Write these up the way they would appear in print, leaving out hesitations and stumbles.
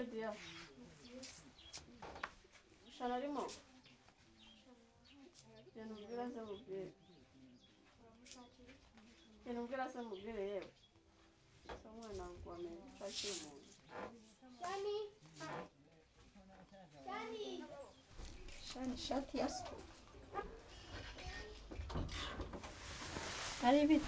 dia shana arimo Yanubwira se mubwire yewe so mwana ngo amenye fashe umuntu Shani shati ya school Ari bit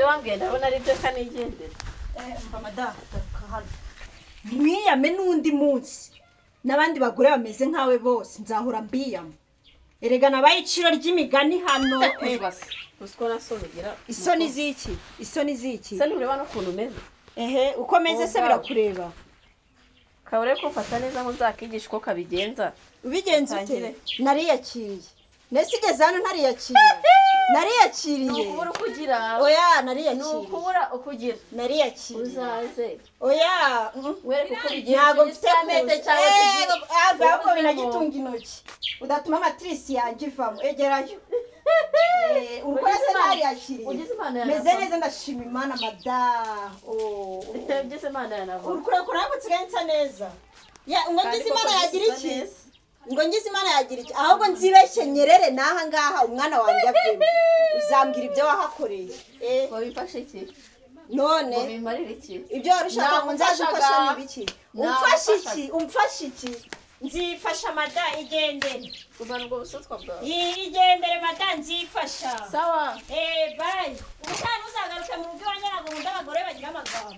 Wambwira ubona ari byo kanigendera Mama hano mwiyame n'undi munsi n'abandi bagore bameze nkawe bose nzahora mbiyama erega nabaye iciro ry'imigani hano Usko nasonugira isoni ziki Se nureba no kuntu meze uko meze se birakureba Kabure ko fata neza ngo nzakigisha uko kabigenza ubigenza ute nariyakiriye nesigeze hano nariyakiriye Nukubura ukugira oya nariyakiriye Nukubura ukugira nariyakiriye uzaze oya wereka uko bigenza ntago mfite amete cyangwa ahubwo binagitunga intoki udatuma matrice yanjye ivamo egerayo urukora se nariyakiriye meze neza ndashima Imana Ugeze Imana yanava urukora ko tsigenza neza ngo ngize Imana yagira iki ngo ngize Imana yagira iki ahubwo nzibeshye nyerere naha ngaha umwana wanjye avemo uzambwira ibyo wahakoreye ngo bifashe iki none ngo bimarire iki ibyo warushaka ngo nzazifasha nibiki umfashe iki nzifasha mada igendere ubana ubwo busutwa bwawe igendere mada nzifasha sawa bye ubutana uzagaruke mu rugo wanyarago ngo ndabagore bagira amagambo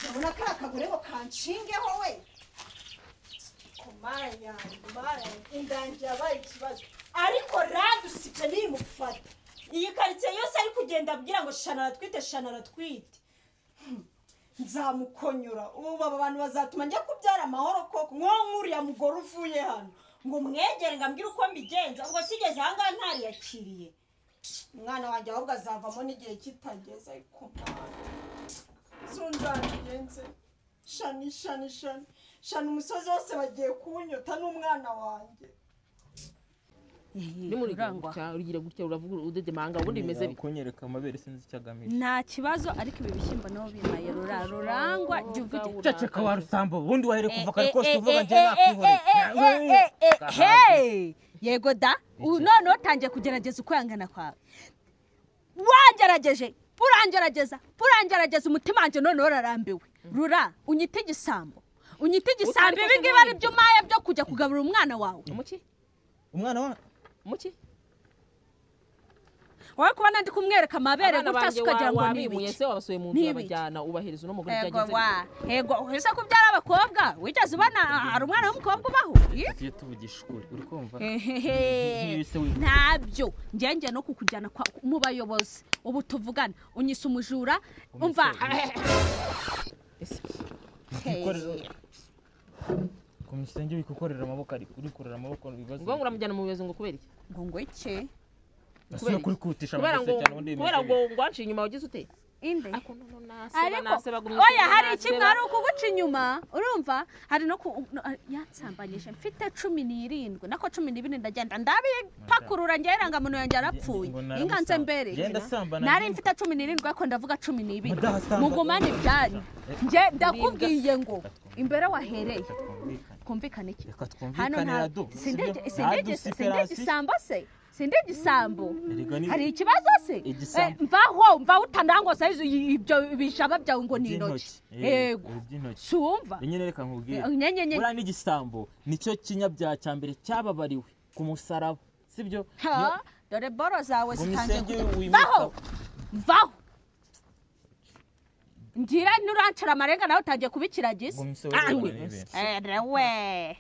ndabona ka kagore ngo kanshingeho we komanya indangi yabaye ikibazo ariko radusibye nimufata iyi karitsiye yose ari kugenda abwira ngo shana aratwite nzamukonyora ubu aba bantu bazatuma njya kubyara amahoro koko nk'uriya mugore uvuye hano ngo mwegere ngo ambwire uko mbigenza ubwo sigeze aha ngaha ntariyakiriye umwana wanjye ahubwo azavamo n'igihe kitageze ariko sunzanigenze shani umusozi wose bagiye kuwunyota n'umwana wanjye ni muri rangwa ugira gutya uravuga udede manga ubundi bimeze kunyereka amabere sinzi cyagamije nta kibazo ariko ibi bishyimbo nabo bimaye rurangwa juvite ceceka wa rusambo ubundi wahere kuva kare kose uvuga nje nakwihore hey yego da none utangiye kugerageza uko yangana kwawe urangerageza umutima wanje none wararambiwe rura unyite igisambo ibi ngibi ari byo maye byo kujya kugaburira umwana wawe umwana wa muki wowe kuba nandi kumwereka amabere gutase ukagira ngo ni ibiki se wabasuye mu nzu abajyana ubahiriza no mugore byagenze yego uhise kubyara abakobwa wigeze ubana hari umwana w'umukobwa ubaho tugiye tuvugisha ukuri uri kumva ntabyo njye no kukujyana mu bayobozi ubu tuvugana unyise umujura umva kumisenge wikukorera amaboko ari kurikorera amaboko bibazo ngo uramujyana mu bibazo ngo kubera iki ngo iki kubera kuri kutisha kubera ngo ngwanciye inyuma wagize ute inde ariko oya hari kimwe ari ukuguca inyuma urumva hari no yatsambanyije mfite 17 nako 12 ndagenda ndabipakurura ngeranga muntu yanjye arapfuye inganze mbere nari mfite 17 ariko ndavuga 12 mugumane byari nje ndakubwiye ngo imbere wahereye kumvikana iki hano sinde gisambo hari ikibazo se mva utandango saizo ibyo bishaba byawe ngo ni intoki yego sumva nyene reka nkubwire bura ni gisambo nico kinyabya cyambere cyababariwe ku musaraba sibyo dore boro zawe zitangiye vaho ngira nurancara amarenga nawe utangiye kubikiragiza we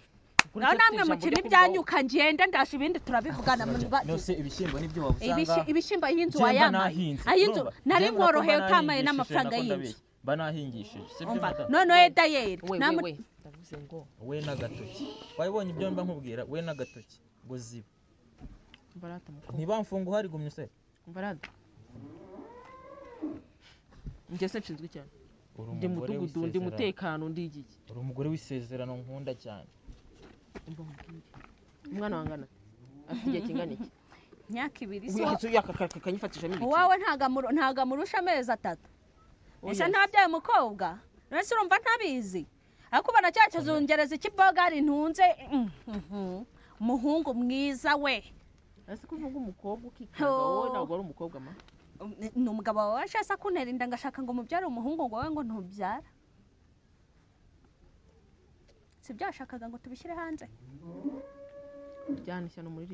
naho namwe mukiri ibyanyuka ngenda ndasha ibindi turabivugana nose ibishyimbo nibyo wabusanga ibishyimbo y'inzu wayamaye ayinzu nari mworoheye utamaye n'amafaranga y'inzu banahingishije sibyo none dayeri namwe ndavuze ngo we n'agatoki wayibonye ibyo mba nkubwira we n'agatoki ngo ziba barata muko ntibamfunga uhari gumye se barata ngese nshinzwe cyane ndi mudugudu ndi mutekano ndi igiki uri umugore w'isezerano nkunda cyane umwana wangana afite igihe kingana iki imyaka 2 kanyifatishamo ibiki uwawe ntaga murusha amezi 3 ese ntabyaye umukobwa nese urumva ntabizi ariko bana cyacu zungereza ikibogari ntunze umuhungu mwiza we ese kuvuga umukobwa ukikaga wowe ntabwo ari umukobwa ma ni umugabo wawe ashaka kuntera inda ngashaka ngo mubyare umuhungu ngo wowe ngo ntubyara si byashakaga ngo tubishyire hanze ryana ishyano muri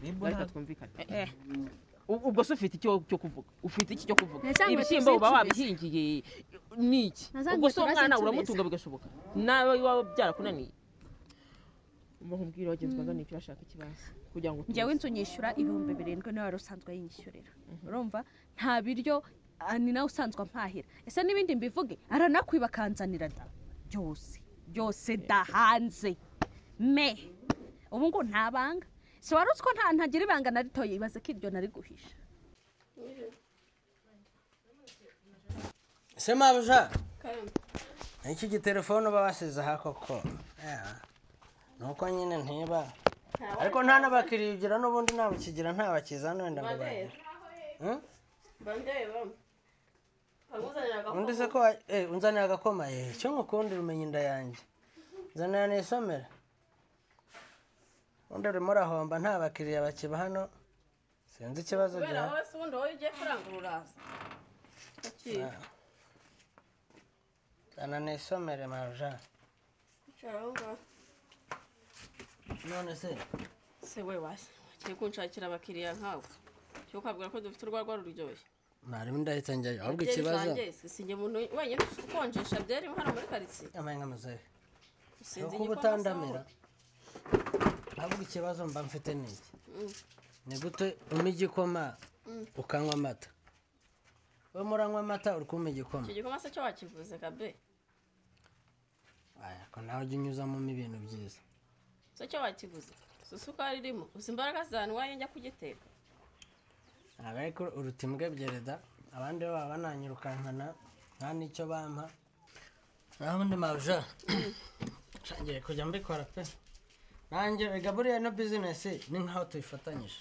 ribu reka twumvikane ubwo se ufite icyo kuvuga ibishyimbo uba wabihingiye niki ubwo se umwana uramutunga bigashoboka nawe waba byarakunaniye umubwira wagenzwaga n'icyo urashaka ikibazo kugira ngo njyewe inzu nyishyura 7,000 niwe wari usanzwe yinyishyurira urumva nta biryo ni nawe usanzwe ampahira ese n'ibindi mbivuge aranakwiba akanzanira da byose da hanze me ubu ngo ntabanga si wari uzi ko ntagira ibanga na ritoya ibaze ko iryo nari guhisha ese mabuja iki gitelefone uba wasize aha koko nuko nyine ntiba ariko nta n'abakiriya ugira n'ubundi ntabukigira ntabakiza wenda ngo bagire undi se ko unzanira agakoma cyo ngukundira umenya inda yanjye nzanira nisomera undi urimo urahomba nta bakiriya bakiba hano sinzi ikibazo gihari zana nisomere mabuja none se we wagiye kunshakira abakiriya nkawe cyo ukabwira ko dufite urwagwa ruryoshye mwarimu ndahita njyayo ahubwo ikibazo sinjye muntu wenyine ukonjesha byeri hano muri karitsiye amaye nk'amazehe kuko ubutandamira ahubwo ikibazo mba mfite n'iki ni gute umpa igikoma ukanywa amata we muranywa amata uri kumpa igikoma icyo gikoma se cyo wakivuze kabe ko nawe ujya unyuzamo ibintu byiza so cyo wakivuze isukari irimo uzi imbaraga zanwaye njya kugiteka ntabwo ariko urutimbwe byereda abandi baba bananyirukankana nta n'icyo bampa naho undi mabuja ngiye kujya mbikora pe nanjye rega buriya no bizinesi ni nkaho tuyifatanyije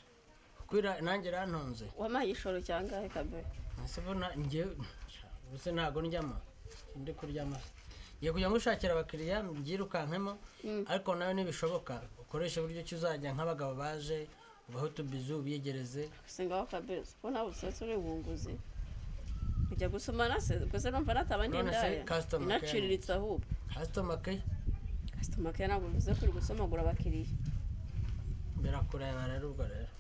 kuko nanjye irantunze wampaye ishoro cyangahe kabe ese ubona njyewe ubuse ntabwo ndyama ndi kuryama ngiye kujya ngushakira abakiriya mbyirukankemo ariko nawe nibishoboka ukoresha uburyo ki uzajya nk'abagabo baje ubaho utubizu ubiyegereze singaho kabeza ko nta busetse uri bunguzi ujya gusomana se gusa numva nataba ndindaya inaciriritse ahubwo customer care ntabwo bivuze ko uri gusomagura abakiriya birakureba rero ubwo rero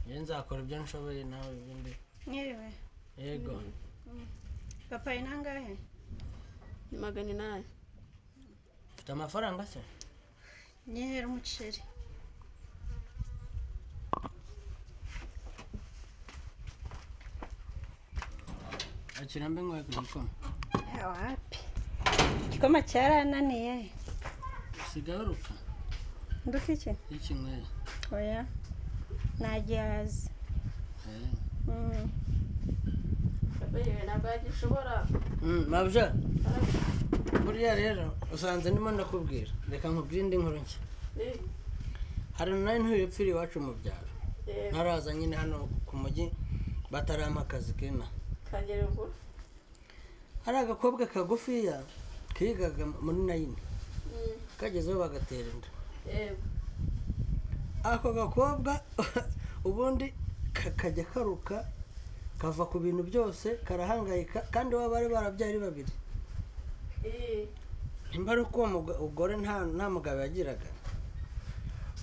njye nzakora ibyo nshoboye nawe ibindi yewe yego papa inangahe ni 800 ufite amafaranga se nyehera umuceri akira mbe nkwaye ku gikoma wapi igikoma cyarananiye sigaruka nduka iki nyweye oya nagihaze ntabwo yagishobora mabuja buriya rero usanze ndimo ndakubwira reka nkubwire indi nkuru nshya hari nari ntuye epfiri iwacu mu byaro ntaraza nyine hano ku mujyi batarampa akazi kena hari agakobwa kagufiya kigaga muri 9 kagezeho bagatera inda ako gakobwa ubundi kakajya karuka kava ku bintu byose karahangayika kandi waba bari barabyaye ari babiri imbara uko uwo mugore nta mugabo yagiraga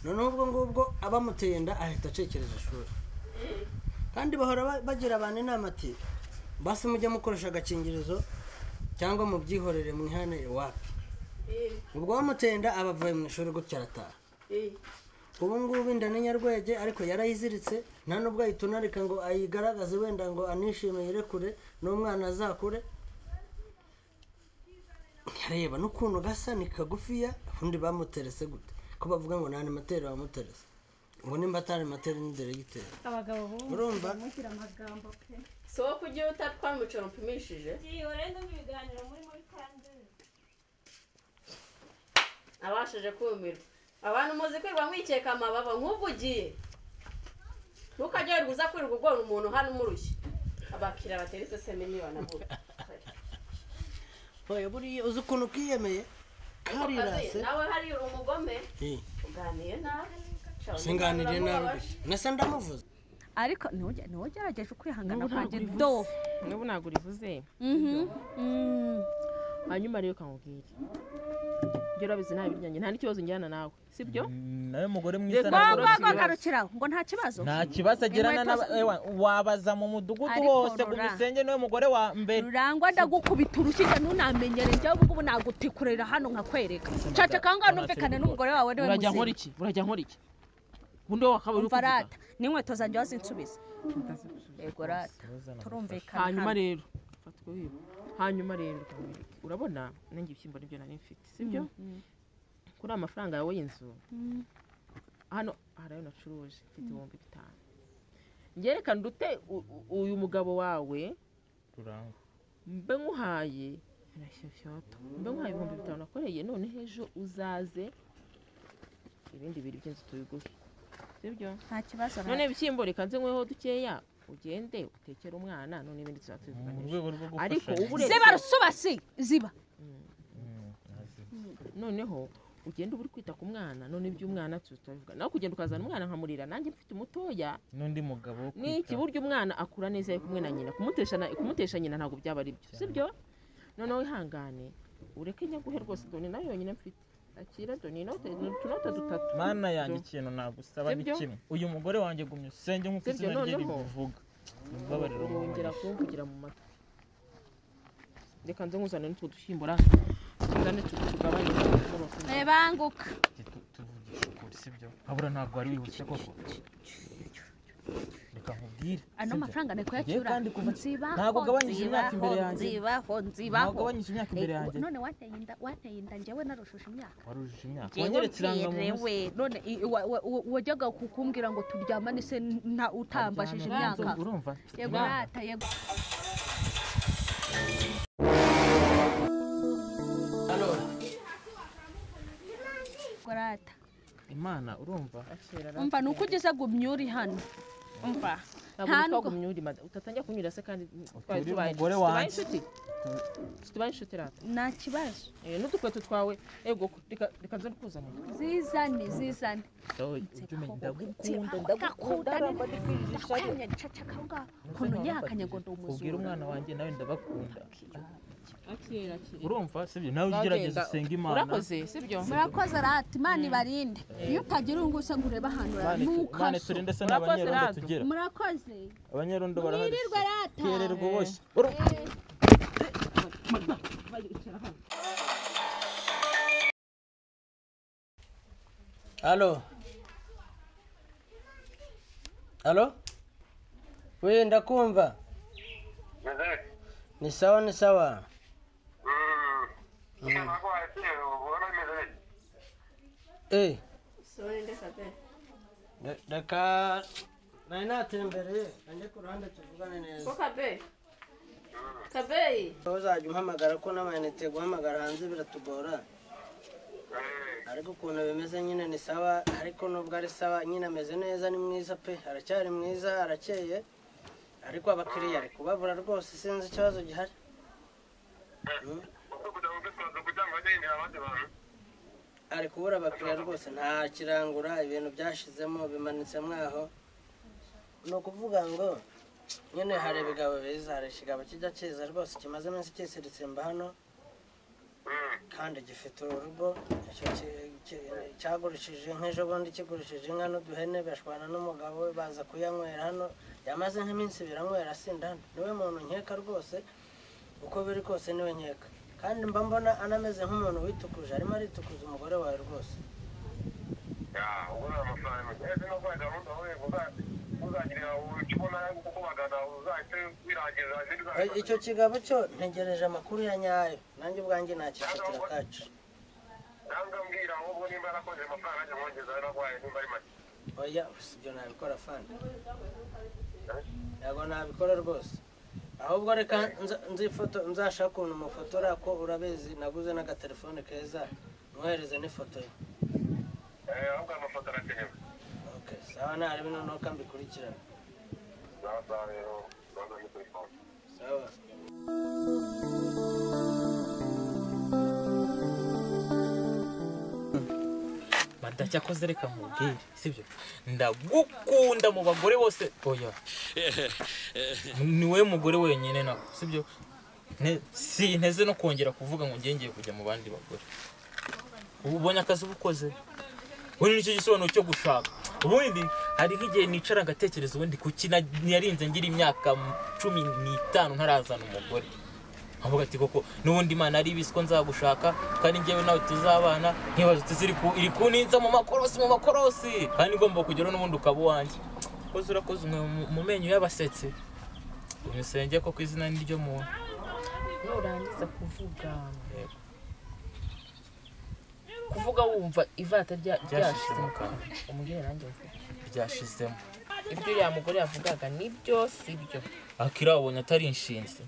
noneho ubwo ngubwo abamuteye inda ahita acekereza ishuri kandi bahora bagira abantu inama ati basi mujye mukoresha agakingirizo cyangwa mubyihorere mwihane iwapi ubwo bamuteye inda abavuye mu ishuri gutya arataha ubu ngubu inda ni nyarwege ariko yarayiziritse nta nubwo ayitunarika ngo ayigaragaze wenda ngo anishime yirekure n'umwana azakure reba n'ukuntu gasa ni kagufiya ubundi bamuterese gute ko bavuga ngo nta materi bamuterese ngo nimba atari materi ni deregiteri abagabo urumva mugira amagambo pe so kugiye utatwara umucoro mpimishije iyo rero ibiganiro muri kandi abashije kumirwa abantu muzi kwirwa mwikeka amababa nk'ubwo ugiye ntukajye uza kwirirwa ugora umuntu hano umurushye abakira bateretse se miliyoni avuga oya buriya uzi ukuntu ukiyemeye karirase nawe hari umugome uganiye nawe singanire nawe nasa ndamuvuze ariko ntugerageje ukwihangana kwanjye do n'ubu ntabwo urivuze hanyuma rero kamubwire ibyo urabizi nta biryanjye nta n'ikibazo njyana nawe sibyo nawe mugore mwiza garukiraho ngo nta kibazo nta kibazo agirana wabaza mu mudugudu wose gumisenge niwe mugore wa mbere Rurangwa ndagukubita urushyiga ntunamenyere njyewe ubu nagutekurira hano nkakwereka caca kanga numvikane n'umugore wawe niwe urajya nkora iki bundi wakaba uri kuvuga n'inkweto zanjye wazinsubiza yego rata turumvikana hanyuma rero urabona nanjye ibishyimbo nibyo nari mfite sibyo kuri amafaranga yawe y'inzu hano harayo nacuruje mfite 5,000 ngerekana dute uyu mugabo wawe Rurangwa mbe nkuhaye arashyashyoto mbe nkuhaye 5,000 nakoreye none hejo uzaze ibindi biri by'inzu tubiguhe sibyo nta kibazo none ibishyimbo reka nze nkweho dukeya ugende utekere umwana none ibindi tuzatuvuganisha ariko ubu ziba rusubasi ziba noneho ugenda uri kwita ku mwana none iby'umwana tutavuga nawe kugenda ukazana umwana nkamurira nanjye mfite umutoya n'undi mugabo n'iki buryo umwana akura neza ari kumwe na nyina kumutesha nyina ntabwo byaba ari byo sibyo noneho wihangane ureke nyaguhe rwose doni nayo yonyine mfite akira doni tunote 3 mana yanjye ikintu nagusaba ni kimwe uyu mugore wanjye gumye usenge nk'uko izina rye rivuga mbabarira wongera kumvugira mu matwi reka nze nkuzane n'utwo dushyimbo ra tugane tugabanye banguka tuvugisha ukuri sibyo habura ntabwo wari wihuse koko reka nkubwire ano mafaranga nako yacyura ntabwo ugabanyije imyaka imbere yanjye nzibaho ntabwo ugabanyije imyaka imbere yanjye none wateye inda njyewe narushuje imyaka warujije imyaka wanyeretse irangamuntu none wajyaga kukumbwira ngo turyamane se utambashije imyaka urumva yego rata yego gorata imana urumva umva nuko ugeze gumyuri hano umva ntabwo gumyuri utatangiye kunyura se kandi twari tubaye inshuti rata nta kibazo n'udukweto twawe ego reka nze kuzanira zizane ndagukunda kuntu nyihakanye ngo ndi umuzungu ubwira umwana wanjye nawe ndabakunda urumva sibyo nawe ugerageza usenga imana urakoze sibyo murakoze rata imana ibarinde iyo utagira urunguse ngo urebe ahantu mane turinde se n'abanyerondo tugera murakoze abanyerondo barahari kererwa bose Halo we ndakumva ni sawa reka nari natembereye nanjye ku ruhande tuvugane neza ko kabeyi uzajya umpamagara ko n'amayinite guhamagara hanze biratugora ariko ukuntu bimeze nyine ni sawa ariko nubwo ari sawa nyine ameze neza ni mwiza pe aracyari mwiza arakeye ariko abakiriya ari kubabura rwose sinzi ikibazo gihari ari kubura abakiriya rwose nta kirangura ibintu byashizemo bimanitse mwaho ni ukuvuga ngo nyine hari ibigabo biza hari ikigabo kijya kiza rwose kimaze iminsi kisiritse mba hano kandi gifite urugo cyagurishije nk'ejo bundi kigurishije inka n'uduhene bashwana n'umugabo we baza kuyanywera hano yamaze nk'iminsi biranywera sinda hano niwe muntu nkeka rwose uko biri kose niwe nkeka kandi mba mbona anameze nk'umuntu witukuje arimo aritukuza umugore wawe rwose icyo kigabo cyo ntegereje amakuru ya nyayo nanjye ubwanjye nakifatira kacu oya ibyo nabikora fanda ntabwo nabikora rwose ahubwo reka nzashaka ukuntu umufotora ko urabizi naguze n'agatelefone keza mwohereze n'ifoto ye ahubwo amafoto arakenewe okay sawa narebe noneho kambikurikirana sawa rero baza muri telefone sawa Madacyakoze reka mubwire sibyo ndagukunda mu bagore bose oya niwe mugore wenyine nako sibyo si nteze no kongera kuvuga ngo ngengeye kujya mu bandi bagore ubonye akazi ubukoze ubundi nicyo gisobanuro cyo gushaka ubundi hari nk'igihe nicara ngatekereza ubundi kuki narinze ngira imyaka 15 ntarazana umugore avuga ati koko nubundi Imana ari bisiko nzagushaka kandi ngewe nawe tuzabana nkibazo iri kuninza mu makorosi kandi ngomba kugera n'ubundi ukaba wanjye koze urakoze umwe mu menyo y'abasetse umusenge ko kwizina niryo muntu nurangiza kuvuga wumva ivata ryashizemo umugire nanjye ryashizemo ibyo uriya mugore yavugaga nibyo sibyo akira wabonye atari inshinzi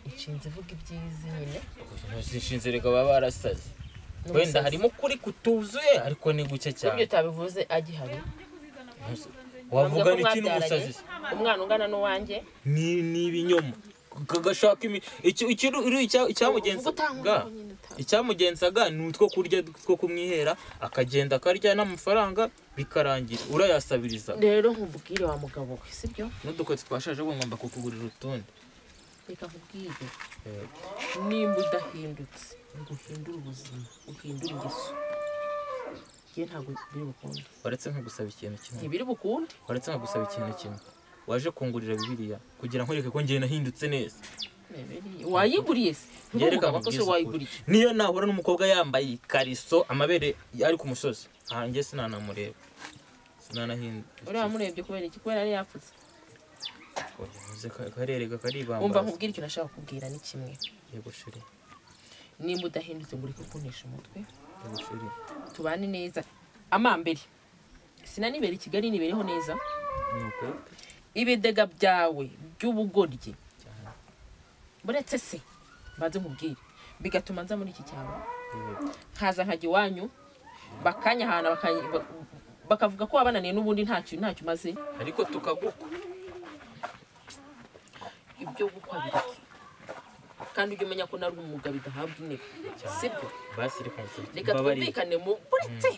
inshinzi ivuga ibyizi nyine inshinzi reka baba barasaze wenda harimo kuri kutuzuye ariko ni guke cyane ibyo tabivuze agihari wavuga n'iki n'umusazi umwana ungana n'uwanjye ni ibinyoma kagashaka icyamugenzaga ni utwo kurya two kumwihera akagenda akarya n'amafaranga bikarangira urayasabiriza rero nkubwire wa mugabo we sibyo n'udukoti twashaje ngo ngomba kukugurira utundi reka nkubwire nimba udahindutse ngo uhindure ubuzima uhindure ingeso ye ntabwo biri bukunde waretse nkagusaba ikintu kimwe ntibiri bukunde waretse nkagusaba ikintu kimwe waje kungurira Bibiliya kugira nkwereke ko ngiye nahindutse neza wayiguriye se ngereka abakozi wayiguriye niyo nahura n'umukobwa yambaye ikariso amabere ari ku musozi hanjye sinanamureba sinanahindutse uriya murebye kubera iki kubera ari yapfutse uze karerega karibamba umva nkubwira icyo nashaka kubwira ni kimwe yego shuri nimba udahindutse ngo ureke kunesha umutwe yego shuri tubane neza amambere sinanibera i Kigali nibereho neza nuko ibidega byawe by'ubugoryi buretse se baze nkubwire bigatuma nza muri iki cyaro nkaza nkajya iwanyu bakanyahana bakavuga ko wabananiye n'ubundi ntacyo umaze ariko tukagukwa ibyo gukwa bireke kandi ujye umenya ko nari umugabo bidahabwa intebe sibyo basi reka twumvikane mu buretse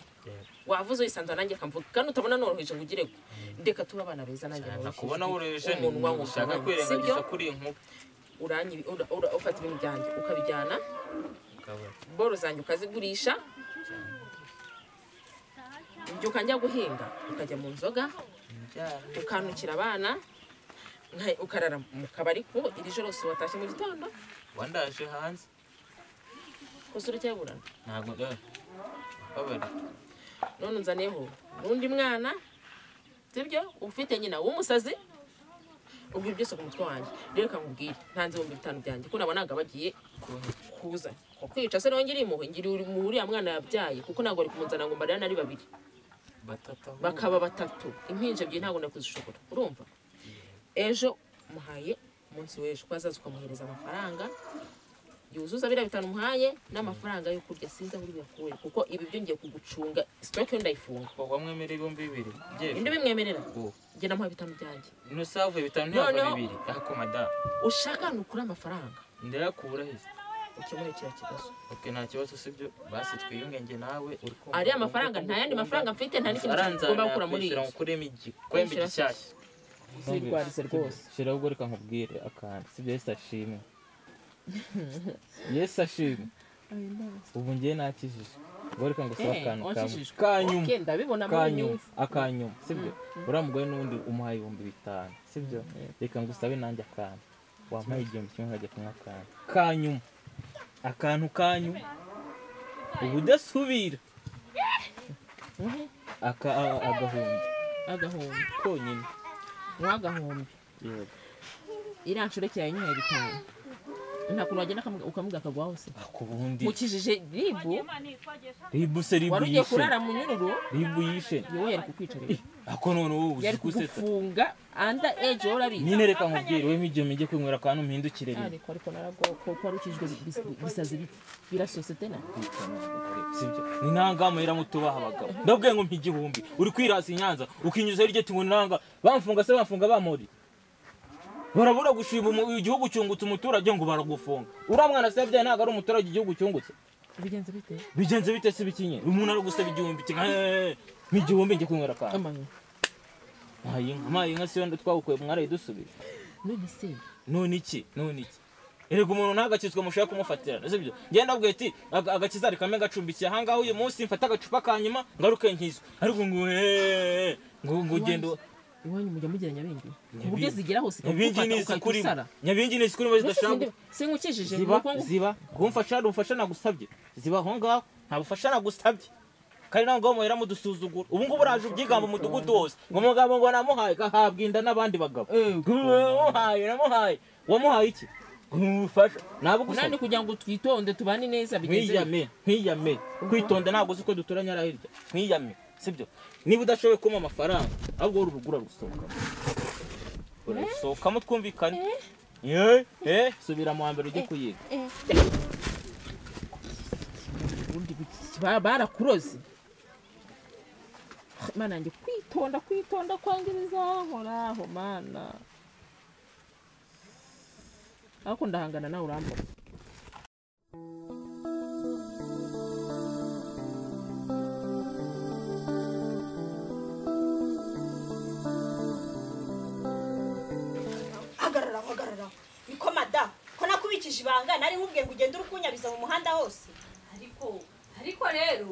wavuze wisanzwe nanjye akamvuga kandi utabona noroheje ngo ugire ndeka tuba abana beza nanjye nakubona woroheje ushaka kwirengagiza kuri inkuba ufata ibintu byanjye ukabijyana boro zanjye ukazigurisha ibyo ukajya guhinga ukajya mu nzoga ukanukira abana ukarara mu kabari ko iri joro se watashye mu gitondo wandaje hanze kose uracyaburana ntabwo babari none unzaneho n'undi mwana sibyo ufite nyina w'umusazi ubwo byose ku mutwe wanjye rero kamubwire ntanze 5,000 byanjye ko nabonaga bagiye kuza kwica se nongere impuhwe ngiri mu uriya mwana yabyaye kuko ntabwo ari kumunzana ngo mbarana ari babiri bakaba batatu impinja bye ntabwo nakuzishobora urumva ejo muhaye umunsi w'ejo kwazaza ukamuhereza amafaranga yuzuza bira 5 muhaye n'amafaranga yo kurya sinza muri byakuwe kuko ibi byo ngiye kugucunga stock yo ndayifunga wamwemere 2,000 je inde bimwemerera je namuha 5 byanjye no save 5 ntiyava 2 ako madam ushaka nukura amafaranga ndayakura hese ukemure kira kibazo okay nta kibazo sibyo basi twiyungenge nawe uri ko ari amafaranga nta yandi mafaranga mfite nta n'ikintu ngomba gukura muri iyi kurema igi kwembe gishyashya zirwarise rwose shira ubwo reka nkubwire akandi sibyo Yesu ashimwe Yesu ashimwe ubu ngiye nakijije ubwo reka ngo saba akantu kanyuma akanyuma sibyo uriya mugore n'ubundi umuhaye 5,000 sibyo reka ngo usabe nanjye akantu wampaye 1,000 nkajya kunywa akantu kanyu ubu udasubira agahumbi konyine mwagahumbi yego irancure cyaye nyoye 5 nta kuntu wagenda ukamuga akagwa hose kubundi mukijije ribu se ribu warugiye kurara mu nyururu ribu yishe yewe yari kukwicarira ako none wowe yari uzi guseta kugufunga anda age urabizi nyine reka nkubwire we mijye mijye kwinywera akantu mpindukire rimwe ariko narago ko arukijwe bisazi biti birasosete na sibyo ni ntangamo iramutubaha abagabo ndabwiye ngo mpigihumbi uri kwirasa inyanza ukinyuza hirya tungo nanga bamfunga se bamfunga bamori barabura gushima igihugu cyungutse umuturage ngo baragufunga uramwana se byaye ntago ari umuturage igihugu cyungutse bigenze bite se bikinye umuntu ari gusaba igihumbi nk'igihumbi ngiye kwinywera akantu amayi nka siyo twawukuye mwaraye dusubira none iki erega umuntu ntagakizwe mushaka kumufatira sibyo ngenda bwiye ati agakiza ari kame gacumbikiye ahangaho uyu munsi mfata agacupa kanyuma ngaruke nkizwe ariko ngo ugendo iwanyu mujya mugira nyabingi uburyo zigera hose nyabingi ni sikuri muri zidashaka sinkukijije ziba kumfasha nagusabye ziba aho ngaho ntabufasha nagusabye kandi naho ngaho muhera mudusuzugura ubu ngubu uraje ubyigamba umudugudu wose ngo umugabo ngo namuhaye gahabwa inda n'abandi bagabo namuhaye wamuhaye iki umufasha nabo gusaba nani kugira ngo twitonde tubane neza bigenze nkiyame kwitonda ntabwo uzi ko duturanye ara hirya nkiyame sibyo niba udashoboye kuma amafaranga ahubwo urugura rusohoka urasohokamo twumvikane subira mu mbere ujye kuyiga barakuroze mana njye kwitonda kwangiriza nkoraho mana ariko ndahangana nawe urambona hagarara niko madamu ko nakubikije ibanga nari nkubwiye ngo ugende urukunyabiza mu muhanda hose ariko rero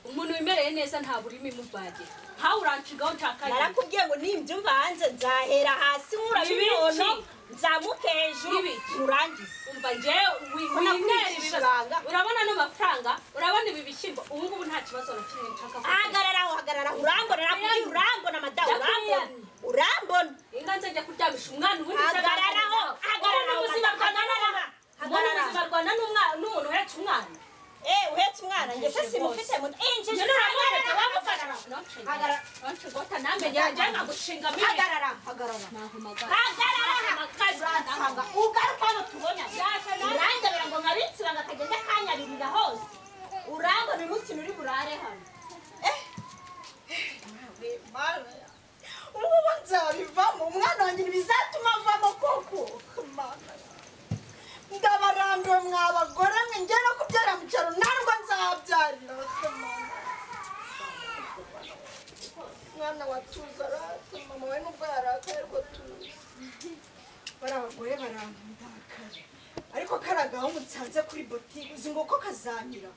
umuntu wimereye neza nta burimi mubage ntawe urancigaho nshaka narakubwiye ngo nimbyumva hanze nzahera hasi nkura ibinono nzamuke hejuru urangize umva njyewe winera ibibazo urabona n'amafaranga urabona ibi bishyimbo ubu ngubu nta kibazo na kimwe nshaka hagarara urambona madamu urambona inga nzajya kuryamisha umwana ubundi hagararaho ubuzima bwana n'umuntu uhetse umwana uhetse umwana njye se simufite mu injije gota namenye njye nkagushinga mimi hagarara ugaruka hano tubona urandabira ngo nkabitsira ngo akagenda kanyabirira hose urambona uyu munsi uri burare hano ubu nzabivamo umwana wanjye ntibizatuma avamo koko ndabarambiwe mwabagore mwe njye no kubyara mu cyaro ntabwo nzabyarira mwana watuza arata mama we nubwo yarakaye ariko tuzi bari abagore barandakara ariko karagaho mutsanze kuri botike uzi ngo ko kazanyira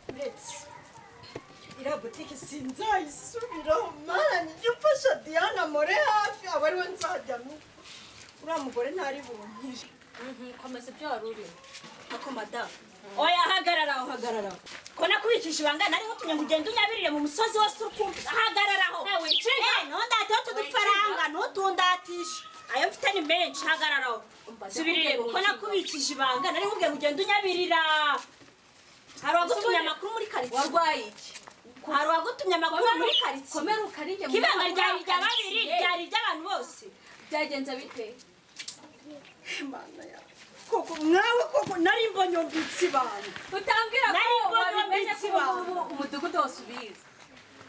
uretse iriya botike sinzayisubiraho mana nijya umfasha Diana more hafi aba ariwe nzajyamo uriya mugore ntari bunkire komeza ibyo wari urimo ako madamu oya hagararaho ko nakubikije ibanga nari ngutumye ngo ugende unyabirire mu musozi wose urukumva hagararaho ntundateho tudufaranga ntutundatishe ayo mfite ni menshi hagararaho subirire ko nakubikije ibanga nari nkubwiye ngo ugende unyabirira hari uwagutumye amakuru muri karitsiye warwaye iki hari uwagutumye amakuru muri karitsiye komera ukaringe kibanga ryari irya babiri ryari iry'abantu bose byagenze bite Mana ya koko mwawe koko nari mbonye mbitsi bana utambwira ko wabimenye ko umudugudu wose ubizi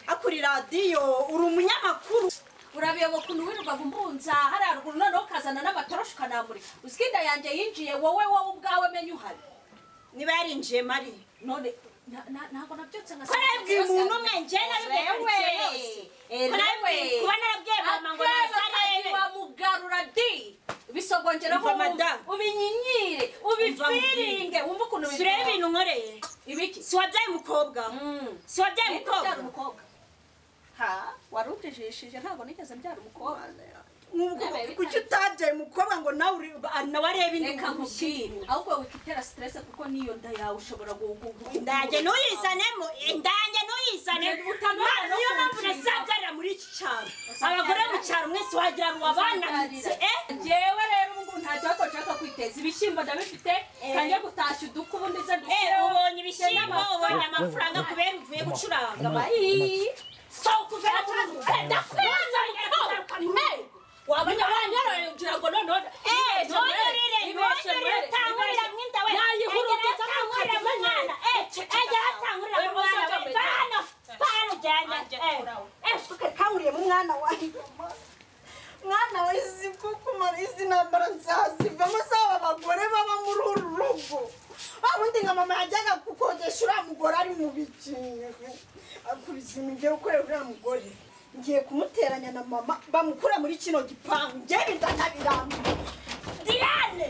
akuri radiyo uri umunyamakuru urabiyoba ukuntu wirirwa gumbunza hariya ruguru noneho ukazana n'amatoroshi ukanamurika uziko inda yanjye yinjiye wowe ubwawe menye uhari niba yarinjiye mari none ntabwo nabyutse nka ko nabwiye umuntu umwe njye nabibwiye yose kuba narabwiye mama ngo nazarebe wamugarura di bisogongeraho ubinyinyire ubifiringe wumva ukuntu surebe ibintu nkoreye ibiki si wabyaye umukobwa wari ujijishije ntabwo nigeze mbyara umukobwa kuki utabyaye umukobwa ngo nawe arebe reka nkubwire ahubwo wikitera stress kuko niyo nda yawe ushobora indange ntuyizanemo niyo mpamvu nazabyarira muri iki cyaro abagore mu cyaro mwese wagira ngo wabananitse njyewe rero ubu nta cyato nshaka kwiteza ibishyimbo ndabifite kanjye gutashya uduka ubundi ze dushyire ubonye ibishyimbo ubonye amafaranga kubera uvuye gucuranga sohoka uve no muri uru ndakubaza wabona abanyaro ngira ngo none none tangurira mwinda we yayihurutse tangurira mwana ejya tangurira mwana bana janja suka kanguriye mu mwana wawe mwana we izi kukumara izi nambara nzaziva masaba abagore baba muri uru rugo abundi nka mama yajyaga kukodesha uriya mugore ari mu biki akubizima ngiye gukorera uriya mugore ngiye kumuteranya na mama bamukura muri kino gipangu ngiye biza ntabirambuye Diane